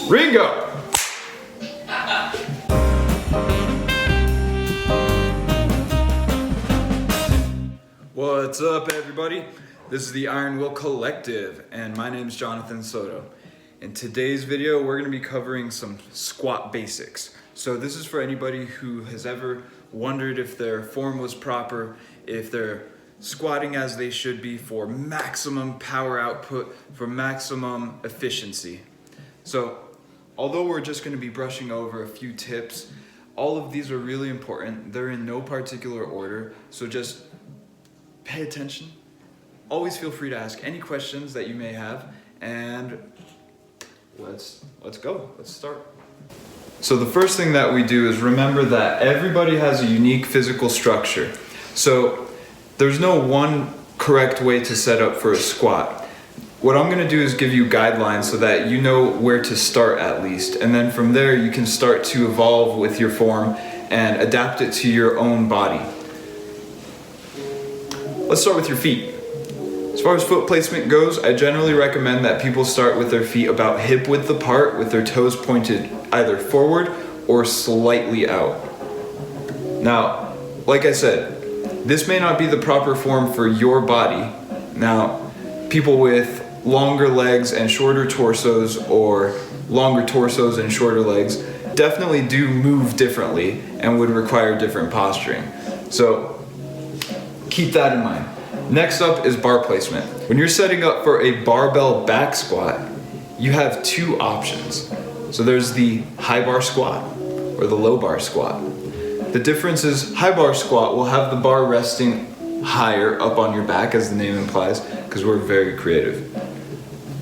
Ringo! What's up, everybody? This is the Iron Will Collective, and my name is Jonathan Soto. In today's video, we're going to be covering some squat basics. So this is for anybody who has ever wondered if their form was proper, if they're squatting as they should be for maximum power output, for maximum efficiency. So although we're just going to be brushing over a few tips, all of these are really important. They're in no particular order, so just pay attention. Always feel free to ask any questions that you may have, and let's go. Let's start. So the first thing that we do is remember that everybody has a unique physical structure. So there's no one correct way to set up for a squat. What I'm going to do is give you guidelines so that you know where to start at least, and then from there you can start to evolve with your form and adapt it to your own body. Let's start with your feet. As far as foot placement goes, I generally recommend that people start with their feet about hip width apart with their toes pointed either forward or slightly out. Now, like I said, this may not be the proper form for your body. Now, people with longer legs and shorter torsos, or longer torsos and shorter legs, definitely do move differently and would require different posturing. So keep that in mind. Next up is bar placement. When you're setting up for a barbell back squat, you have two options. So there's the high bar squat or the low bar squat. The difference is high bar squat will have the bar resting higher up on your back, as the name implies, because we're very creative.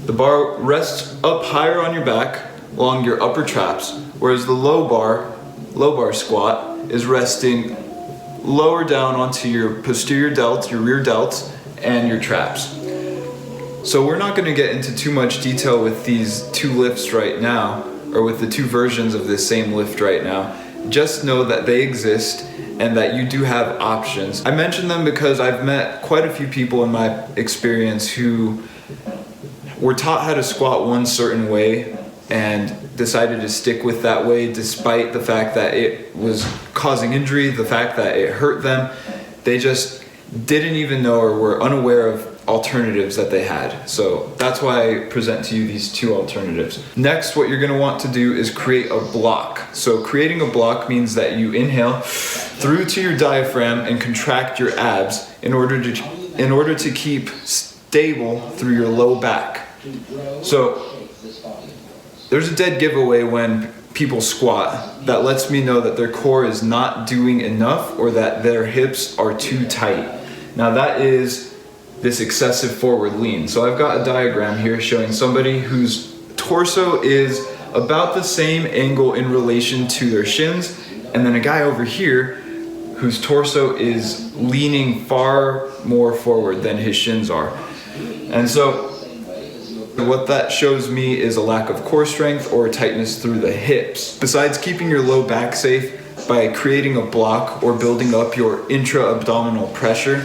The bar rests up higher on your back along your upper traps, whereas the low bar squat is resting lower down onto your posterior delts, your rear delts, and your traps. So we're not going to get into too much detail with these two lifts right now, or with the two versions of this same lift right now. Just know that they exist and that you do have options. I mention them because I've met quite a few people in my experience who were taught how to squat one certain way and decided to stick with that way despite the fact that it was causing injury, the fact that it hurt them. They just didn't even know or were unaware of alternatives that they had. So that's why I present to you these two alternatives. Next, what you're going to want to do is create a block. So creating a block means that you inhale through to your diaphragm and contract your abs in order to keep stable through your low back. So there's a dead giveaway when people squat that lets me know that their core is not doing enough or that their hips are too tight. Now that is this excessive forward lean. So I've got a diagram here showing somebody whose torso is about the same angle in relation to their shins, and then a guy over here whose torso is leaning far more forward than his shins are. And so what that shows me is a lack of core strength or tightness through the hips. Besides keeping your low back safe by creating a block or building up your intra-abdominal pressure,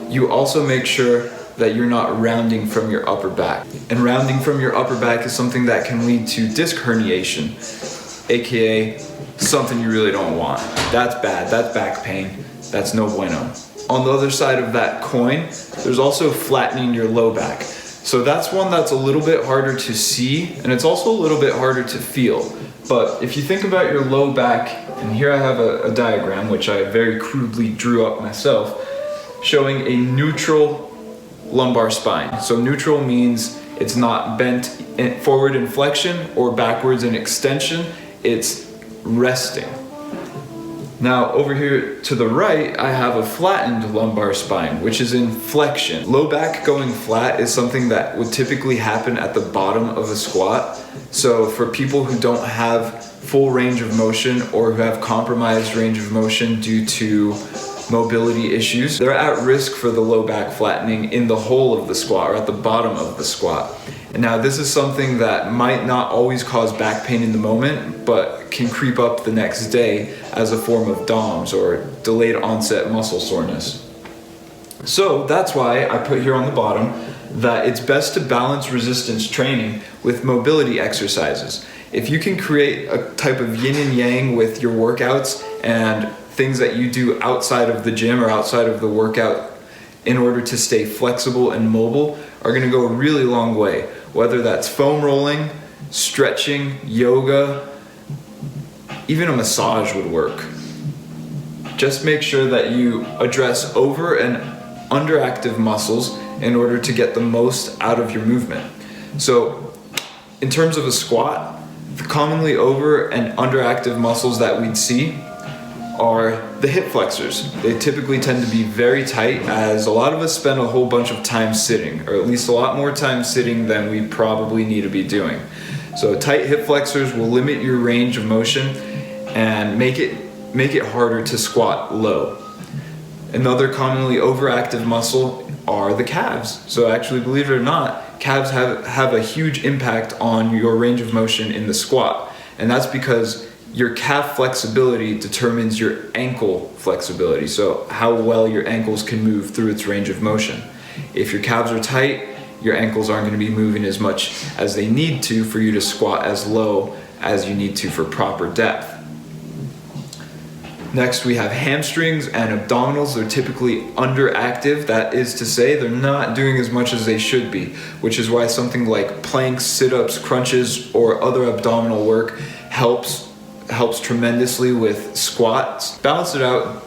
you also make sure that you're not rounding from your upper back. And rounding from your upper back is something that can lead to disc herniation, aka something you really don't want. That's bad, that's back pain, that's no bueno. On the other side of that coin, there's also flattening your low back. So that's one that's a little bit harder to see, and it's also a little bit harder to feel. But if you think about your low back, and here I have a diagram, which I very crudely drew up myself, showing a neutral lumbar spine. So neutral means it's not bent forward in flexion or backwards in extension, it's resting. Now over here to the right, I have a flattened lumbar spine, which is in flexion. Low back going flat is something that would typically happen at the bottom of a squat. So for people who don't have full range of motion or who have compromised range of motion due to mobility issues, they're at risk for the low back flattening in the whole of the squat or at the bottom of the squat. And now this is something that might not always cause back pain in the moment, but can creep up the next day as a form of DOMS or delayed onset muscle soreness. So that's why I put here on the bottom that it's best to balance resistance training with mobility exercises. If you can create a type of yin and yang with your workouts and things that you do outside of the gym or outside of the workout in order to stay flexible and mobile, are gonna go a really long way. Whether that's foam rolling, stretching, yoga, even a massage would work. Just make sure that you address over and underactive muscles in order to get the most out of your movement. So in terms of a squat, the commonly over and underactive muscles that we'd see are the hip flexors. They typically tend to be very tight, as a lot of us spend a whole bunch of time sitting, or at least a lot more time sitting than we probably need to be doing. So tight hip flexors will limit your range of motion and make it harder to squat low. Another commonly overactive muscle are the calves. So actually, believe it or not, calves have a huge impact on your range of motion in the squat. And that's because your calf flexibility determines your ankle flexibility. So how well your ankles can move through its range of motion. If your calves are tight, your ankles aren't going to be moving as much as they need to for you to squat as low as you need to for proper depth. Next, we have hamstrings and abdominals. They're typically underactive. That is to say, they're not doing as much as they should be, which is why something like planks, sit-ups, crunches, or other abdominal work helps tremendously with squats. Balance it out,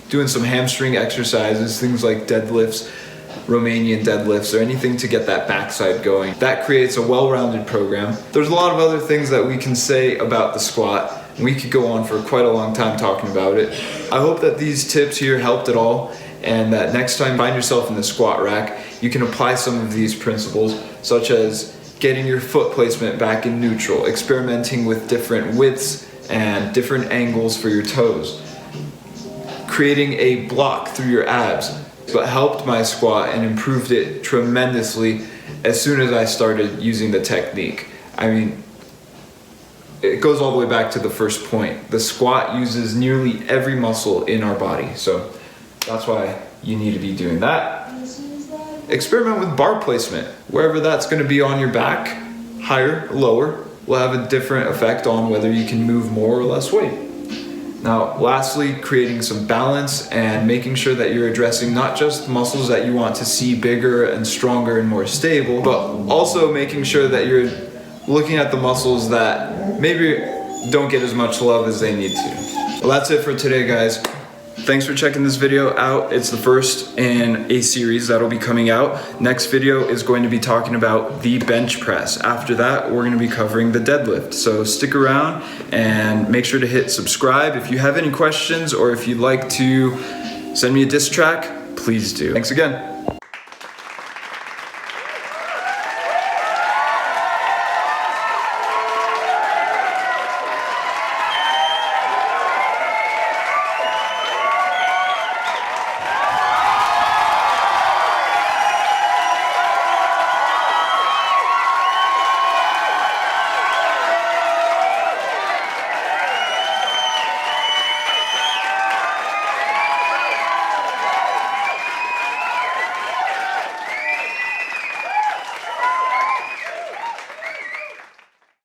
doing some hamstring exercises, things like deadlifts, Romanian deadlifts, or anything to get that backside going. That creates a well-rounded program. There's a lot of other things that we can say about the squat. We could go on for quite a long time talking about it. I hope that these tips here helped at all, and that next time you find yourself in the squat rack, you can apply some of these principles, such as getting your foot placement back in neutral, experimenting with different widths and different angles for your toes, creating a block through your abs. But helped my squat and improved it tremendously as soon as I started using the technique. I mean, it goes all the way back to the first point. The squat uses nearly every muscle in our body, so that's why you need to be doing that. Experiment with bar placement. Wherever that's going to be on your back, higher, lower, will have a different effect on whether you can move more or less weight. Now, lastly, creating some balance and making sure that you're addressing not just the muscles that you want to see bigger and stronger and more stable, but also making sure that you're looking at the muscles that maybe don't get as much love as they need to. Well, that's it for today, guys. Thanks for checking this video out. It's the first in a series that'll be coming out. Next video is going to be talking about the bench press. After that, we're going to be covering the deadlift. So stick around and make sure to hit subscribe. If you have any questions or if you'd like to send me a diss track, please do. Thanks again.